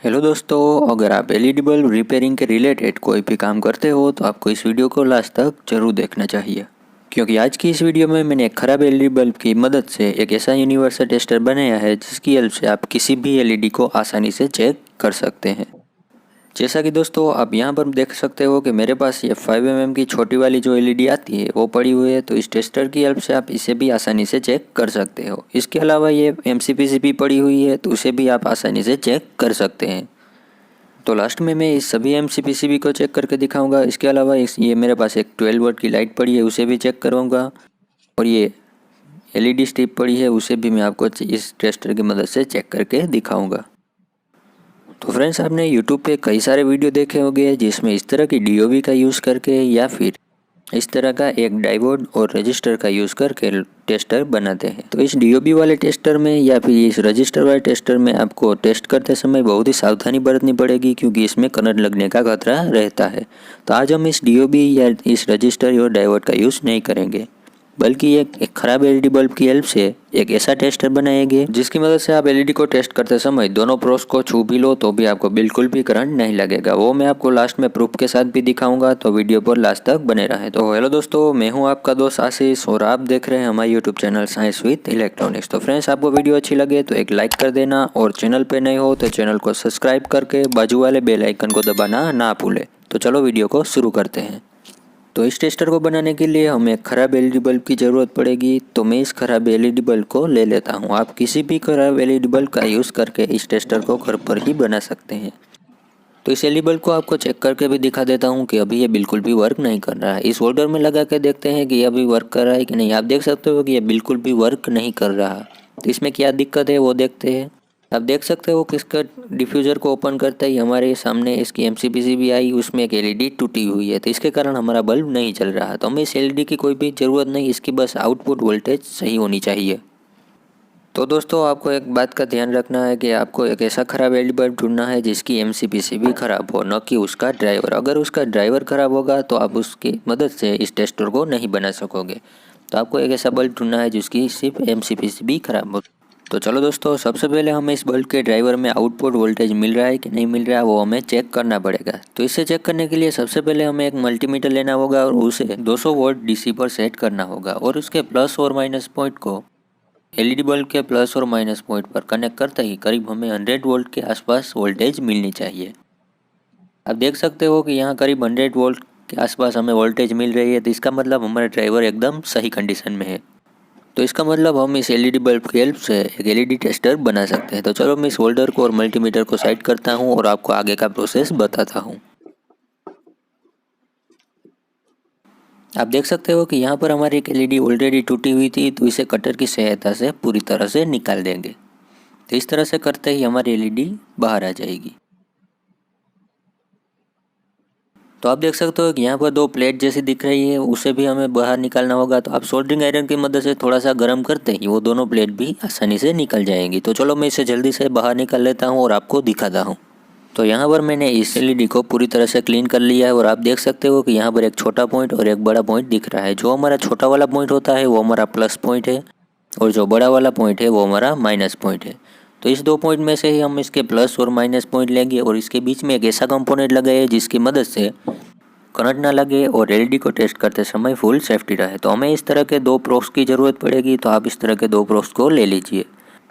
Hello दोस्तों, अगर आप एलईडी बल्ब रिपेयरिंग के रिलेटेड कोई भी काम करते हो तो आपको इस वीडियो को लास्ट तक जरूर देखना चाहिए, क्योंकि आज की इस वीडियो में मैंने एक ख़राब एलईडी बल्ब की मदद से एक ऐसा यूनिवर्सल टेस्टर बनाया है जिसकी हेल्प से आप किसी भी एलईडी को आसानी से चेक कर सकते हैं। जैसा कि दोस्तों आप यहाँ पर देख सकते हो कि मेरे पास ये 5 mm की छोटी वाली जो एलईडी आती है वो पड़ी हुई है, तो इस टेस्टर की हेल्प से आप इसे भी आसानी से चेक कर सकते हो। इसके अलावा ये एमसीपीसी भी पड़ी हुई है, तो उसे भी आप आसानी से चेक कर सकते हैं। तो लास्ट में मैं इस सभी एमसीपीसीबी को चेक करके दिखाऊंगा। इसके अलावा ये मेरे पास एक 12 वोल्ट की लाइट पड़ी है, उसे भी चेक करूँगा, और ये एलईडी स्ट्रिप पड़ी है उसे भी मैं आपको इस टेस्टर की मदद से चेक करके दिखाऊंगा। तो फ्रेंड्स, आपने यूट्यूब पे कई सारे वीडियो देखे होंगे जिसमें इस तरह की डीओवी का यूज़ करके या फिर इस तरह का एक डायोड और रजिस्टर का यूज़ करके टेस्टर बनाते हैं। तो इस डीओबी वाले टेस्टर में या फिर इस रजिस्टर वाले टेस्टर में आपको टेस्ट करते समय बहुत ही सावधानी बरतनी पड़ेगी, क्योंकि इसमें करंट लगने का खतरा रहता है। तो आज हम इस डीओबी या इस रजिस्टर और डायोड का यूज़ नहीं करेंगे, बल्कि एक ख़राब एलईडी बल्ब की हेल्प से एक ऐसा टेस्टर बनाएंगे जिसकी मदद से आप एलईडी को टेस्ट करते समय दोनों प्रोस को छू भी लो तो भी आपको बिल्कुल भी करंट नहीं लगेगा। वो मैं आपको लास्ट में प्रूफ के साथ भी दिखाऊंगा, तो वीडियो पर लास्ट तक बने रहें। तो हेलो दोस्तों, मैं हूं आपका दोस्त आशीष और आप देख रहे हैं हमारे YouTube channel science with electronics. तो फ्रेंड्स, आपको वीडियो अच्छी लगे तो एक लाइक कर देना, और चैनल पर नए हो तो चैनल को सब्सक्राइब करके बाजू वाले बेल आइकन को दबाना ना भूलें। तो चलो वीडियो को शुरू करते हैं। तो इस टेस्टर को बनाने के लिए हमें एक ख़राब एलईडी बल्ब की ज़रूरत पड़ेगी। तो मैं इस ख़राब एलईडी बल्ब को ले लेता हूँ। आप किसी भी ख़राब एलईडी बल्ब का यूज़ करके इस टेस्टर को घर पर ही बना सकते हैं। तो इस एलईडी बल्ब को आपको चेक करके भी दिखा देता हूँ कि अभी ये बिल्कुल भी वर्क नहीं कर रहा है। इस होल्डर में लगा के देखते हैं कि ये अभी वर्क कर रहा है कि नहीं। आप देख सकते हो कि ये बिल्कुल भी वर्क नहीं कर रहा। तो इसमें क्या दिक्कत है वो देखते हैं। आप देख सकते हो कि इसका डिफ्यूज़र को ओपन करते ही हमारे सामने इसकी एमसीपीसी भी आई, उसमें एक एलईडी टूटी हुई है। तो इसके कारण हमारा बल्ब नहीं चल रहा। तो हमें इस एलईडी की कोई भी ज़रूरत नहीं, इसकी बस आउटपुट वोल्टेज सही होनी चाहिए। तो दोस्तों, आपको एक बात का ध्यान रखना है कि आपको एक ऐसा ख़राब एलईडी बल्ब ढूंढना है जिसकी एमसीपीसी भी ख़राब हो, न कि उसका ड्राइवर। अगर उसका ड्राइवर ख़राब होगा तो आप उसकी मदद से इस टेस्टर को नहीं बना सकोगे। तो आपको एक ऐसा बल्ब ढूंढना है जिसकी सिर्फ एमसीपीसी भी ख़राब हो। तो चलो दोस्तों, सबसे पहले हमें इस बल्ब के ड्राइवर में आउटपुट वोल्टेज मिल रहा है कि नहीं मिल रहा है वो हमें चेक करना पड़ेगा। तो इसे चेक करने के लिए सबसे पहले हमें एक मल्टीमीटर लेना होगा और उसे 200 वोल्ट डीसी पर सेट करना होगा, और उसके प्लस और माइनस पॉइंट को एलईडी बल्ब के प्लस और माइनस पॉइंट पर कनेक्ट करते ही करीब हमें 100 वोल्ट के आसपास वोल्टेज मिलनी चाहिए। आप देख सकते हो कि यहाँ करीब 100 वोल्ट के आसपास हमें वोल्टेज मिल रही है। तो इसका मतलब हमारा ड्राइवर एकदम सही कंडीशन में है। तो इसका मतलब हम इस एलईडी बल्ब की हेल्प से एक एलईडी टेस्टर बना सकते हैं। तो चलो मैं इस होल्डर को और मल्टीमीटर को साइड करता हूँ और आपको आगे का प्रोसेस बताता हूँ। आप देख सकते हो कि यहाँ पर हमारी एक एलईडी ऑलरेडी टूटी हुई थी, तो इसे कटर की सहायता से पूरी तरह से निकाल देंगे। तो इस तरह से करते ही हमारी एलईडी बाहर आ जाएगी। तो आप देख सकते हो कि यहाँ पर दो प्लेट जैसी दिख रही है, उसे भी हमें बाहर निकालना होगा। तो आप सोल्डरिंग आयरन की मदद से थोड़ा सा गर्म करते ही वो दोनों प्लेट भी आसानी से निकल जाएंगी। तो चलो मैं इसे जल्दी से बाहर निकाल लेता हूँ और आपको दिखाता हूँ। तो यहाँ पर मैंने इस एलईडी को पूरी तरह से क्लीन कर लिया है, और आप देख सकते हो कि यहाँ पर एक छोटा पॉइंट और एक बड़ा पॉइंट दिख रहा है। जो हमारा छोटा वाला पॉइंट होता है वो हमारा प्लस पॉइंट है, और जो बड़ा वाला पॉइंट है वो हमारा माइनस पॉइंट है। तो इस दो पॉइंट में से ही हम इसके प्लस और माइनस पॉइंट लेंगे, और इसके बीच में एक ऐसा कंपोनेंट लगाए जिसकी मदद से करंट ना लगे और एलईडी को टेस्ट करते समय फुल सेफ्टी रहे। तो हमें इस तरह के दो प्रोब्स की ज़रूरत पड़ेगी। तो आप इस तरह के दो प्रोब्स को ले लीजिए।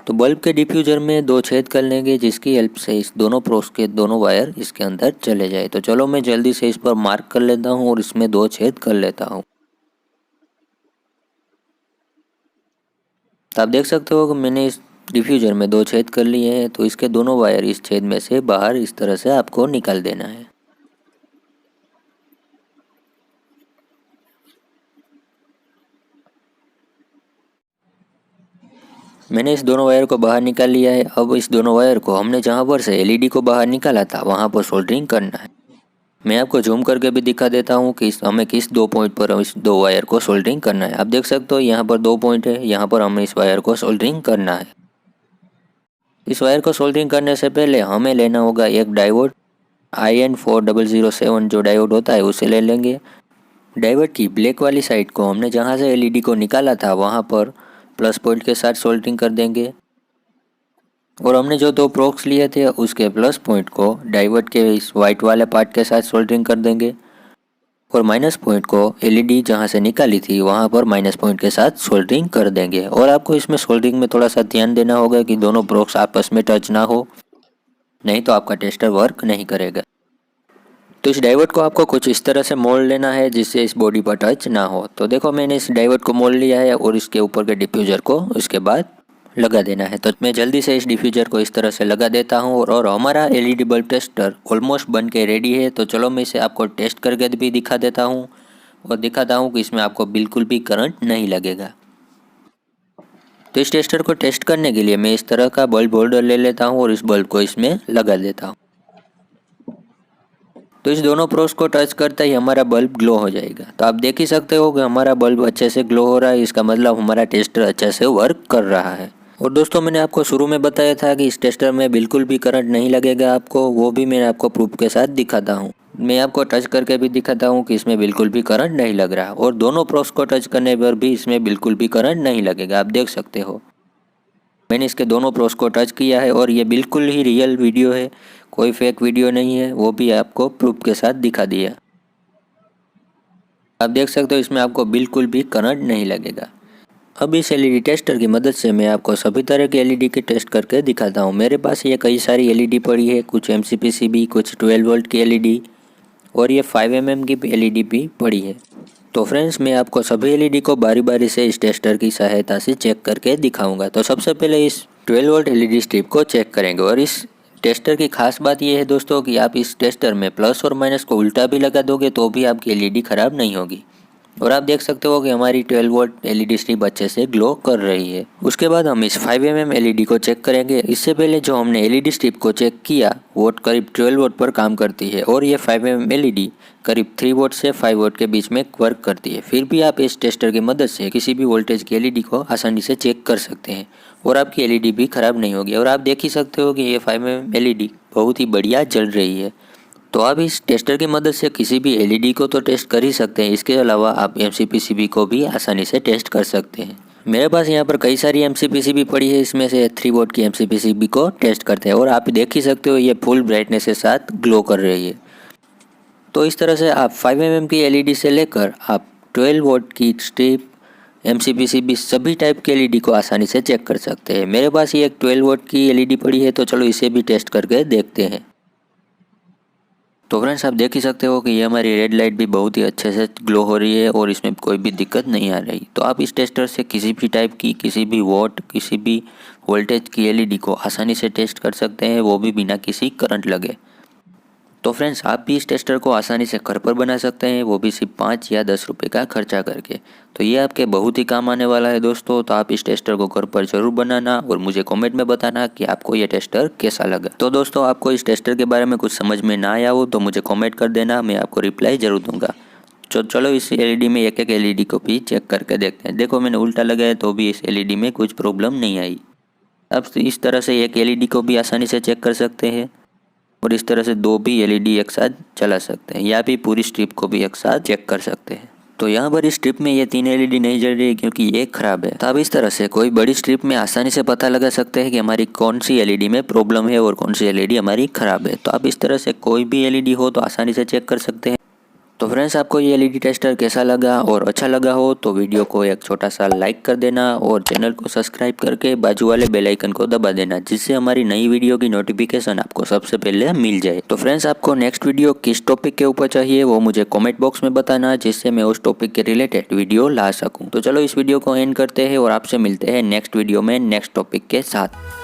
तो बल्ब के डिफ्यूज़र में दो छेद कर लेंगे जिसकी हेल्प से इस दोनों प्रोब्स के दोनों वायर इसके अंदर चले जाए। तो चलो मैं जल्दी से इस पर मार्क कर लेता हूँ और इसमें दो छेद कर लेता हूँ। तो आप देख सकते हो कि मैंने इस डिफ्यूज़र में दो छेद कर लिए हैं। तो इसके दोनों वायर इस छेद में से बाहर इस तरह से आपको निकाल देना है। मैंने इस दोनों वायर को बाहर निकाल लिया है। अब इस दोनों वायर को हमने जहाँ पर से एलईडी को बाहर निकाला था वहाँ पर सोल्डरिंग करना है। मैं आपको जूम करके भी दिखा देता हूँ कि हमें किस दो पॉइंट पर इस दो वायर को सोल्डरिंग करना है। आप देख सकते हो यहाँ पर दो पॉइंट है, यहाँ पर हमें इस वायर को सोल्डरिंग करना है। इस वायर को सोल्डरिंग करने से पहले हमें लेना होगा एक डायोड IN4007। जो डायोड होता है उसे ले लेंगे। डायोड की ब्लैक वाली साइड को हमने जहाँ से एलईडी को निकाला था वहाँ पर प्लस पॉइंट के साथ सोल्डरिंग कर देंगे। और हमने जो दो प्रोक्स लिए थे उसके प्लस पॉइंट को डायोड के इस वाइट वाले पार्ट के साथ सोल्डरिंग कर देंगे और माइनस पॉइंट को एलईडी जहां से निकाली थी वहां पर माइनस पॉइंट के साथ सोल्डरिंग कर देंगे। और आपको इसमें सोल्डरिंग में थोड़ा सा ध्यान देना होगा कि दोनों प्रोक्स आपस में टच ना हो, नहीं तो आपका टेस्टर वर्क नहीं करेगा। तो इस डायोड को आपको कुछ इस तरह से मोड़ लेना है जिससे इस बॉडी पर टच ना हो। तो देखो मैंने इस डायोड को मोड़ लिया है और इसके ऊपर के डिफ्यूज़र को उसके बाद लगा देना है। तो मैं जल्दी से इस डिफ्यूज़र को इस तरह से लगा देता हूँ और हमारा एलईडी बल्ब टेस्टर ऑलमोस्ट बन के रेडी है। तो चलो मैं इसे आपको टेस्ट करके भी दिखा देता हूँ और दिखाता हूँ कि इसमें आपको बिल्कुल भी करंट नहीं लगेगा। तो इस टेस्टर को टेस्ट करने के लिए मैं इस तरह का बल्ब होल्डर ले लेता हूँ और इस बल्ब को इसमें लगा देता हूँ। तो इस दोनों प्रोस को टच करते ही हमारा बल्ब ग्लो हो जाएगा। तो आप देख ही सकते हो कि हमारा बल्ब अच्छे से ग्लो हो रहा है, इसका मतलब हमारा टेस्टर अच्छे से वर्क कर रहा है। और दोस्तों मैंने आपको शुरू में बताया था कि इस टेस्टर में बिल्कुल भी करंट नहीं लगेगा आपको, वो भी मैं आपको प्रूफ के साथ दिखाता हूँ। मैं आपको टच करके भी दिखाता हूँ कि इसमें बिल्कुल भी करंट नहीं लग रहा और दोनों प्रोस को टच करने पर भी इसमें बिल्कुल भी करंट नहीं लगेगा। आप देख सकते हो मैंने इसके दोनों प्रोस को टच किया है और ये बिल्कुल ही रियल वीडियो है, कोई फेक वीडियो नहीं है, वो भी आपको प्रूफ के साथ दिखा दिया। आप देख सकते हो इसमें आपको बिल्कुल भी करंट नहीं लगेगा। अब इस एलईडी टेस्टर की मदद से मैं आपको सभी तरह के एलईडी के टेस्ट करके दिखाता हूँ। मेरे पास ये कई सारी एलईडी पड़ी है, कुछ एमसीपीसीबी, कुछ 12 वोल्ट की एलईडी और ये 5 mm की एलईडी भी पड़ी है। तो फ्रेंड्स मैं आपको सभी एलईडी को बारी बारी से इस टेस्टर की सहायता से चेक करके दिखाऊंगा। तो सबसे पहले इस 12 वोल्ट एलईडी स्ट्रिप को चेक करेंगे। और इस टेस्टर की खास बात यह है दोस्तों कि आप इस टेस्टर में प्लस और माइनस को उल्टा भी लगा दोगे तो भी आपकी एलईडी ख़राब नहीं होगी। और आप देख सकते हो कि हमारी 12 वोल्ट एलईडी स्ट्रिप अच्छे से ग्लो कर रही है। उसके बाद हम इस 5 mm एलईडी को चेक करेंगे। इससे पहले जो हमने एलईडी स्ट्रिप को चेक किया वो करीब 12 वोल्ट पर काम करती है और ये 5 mm एलईडी करीब 3 वोल्ट से 5 वोल्ट के बीच में वर्क करती है। फिर भी आप इस टेस्टर की मदद से किसी भी वोल्टेज की एलईडी को आसानी से चेक कर सकते हैं और आपकी एलईडी भी ख़राब नहीं होगी। और आप देख ही सकते हो कि ये 5 mm एलईडी बहुत ही बढ़िया जल रही है। तो आप इस टेस्टर की मदद से किसी भी एलईडी को तो टेस्ट कर ही सकते हैं, इसके अलावा आप एमसीपीसीबी को भी आसानी से टेस्ट कर सकते हैं। मेरे पास यहाँ पर कई सारी एमसीपीसीबी पड़ी है, इसमें से 3 वोल्ट की एमसीपीसीबी को टेस्ट करते हैं और आप देख ही सकते हो ये फुल ब्राइटनेस के साथ ग्लो कर रही है। तो इस तरह से आप 5 mm की एलईडी से लेकर आप 12 वोल्ट की स्ट्रिप, एमसीपीसीबी सभी टाइप की एलईडी को आसानी से चेक कर सकते हैं। मेरे पास ये एक 12 वोल्ट की एलईडी पड़ी है, तो चलो इसे भी टेस्ट करके देखते हैं। तो फ्रेंड्स आप देख ही सकते हो कि ये हमारी रेड लाइट भी बहुत ही अच्छे से ग्लो हो रही है और इसमें कोई भी दिक्कत नहीं आ रही। तो आप इस टेस्टर से किसी भी टाइप की, किसी भी वोट, किसी भी वोल्टेज की एलईडी को आसानी से टेस्ट कर सकते हैं, वो भी बिना किसी करंट लगे। तो फ्रेंड्स आप भी इस टेस्टर को आसानी से घर पर बना सकते हैं, वो भी सिर्फ 5 या 10 रुपये का खर्चा करके। तो ये आपके बहुत ही काम आने वाला है दोस्तों। तो आप इस टेस्टर को घर पर ज़रूर बनाना और मुझे कमेंट में बताना कि आपको ये टेस्टर कैसा लगा। तो दोस्तों आपको इस टेस्टर के बारे में कुछ समझ में ना आया हो तो मुझे कमेंट कर देना, मैं आपको रिप्लाई ज़रूर दूंगा। तो चलो इस एलईडी में एक एक एलईडी को भी चेक करके देखते हैं। देखो मैंने उल्टा लगाया तो भी इस एलईडी में कुछ प्रॉब्लम नहीं आई। अब इस तरह से एक एलईडी को भी आसानी से चेक कर सकते हैं और इस तरह से 2 भी एलईडी एक साथ चला सकते हैं या भी पूरी स्ट्रिप को भी एक साथ चेक कर सकते हैं। तो यहाँ पर इस स्ट्रिप में ये 3 एलईडी नहीं जल रही है क्योंकि ये खराब है। तो आप इस तरह से कोई बड़ी स्ट्रिप में आसानी से पता लगा सकते हैं कि हमारी कौन सी एलईडी में प्रॉब्लम है और कौन सी एलईडी हमारी खराब है। तो आप इस तरह से कोई भी एलईडी हो तो आसानी से चेक कर सकते हैं। तो फ्रेंड्स आपको ये एलईडी टेस्टर कैसा लगा और अच्छा लगा हो तो वीडियो को एक छोटा सा लाइक कर देना और चैनल को सब्सक्राइब करके बाजू वाले बेल आइकन को दबा देना, जिससे हमारी नई वीडियो की नोटिफिकेशन आपको सबसे पहले मिल जाए। तो फ्रेंड्स आपको नेक्स्ट वीडियो किस टॉपिक के ऊपर चाहिए वो मुझे कमेंट बॉक्स में बताना, जिससे मैं उस टॉपिक के रिलेटेड वीडियो ला सकूँ। तो चलो इस वीडियो को एंड करते हैं और आपसे मिलते हैं नेक्स्ट वीडियो में नेक्स्ट टॉपिक के साथ।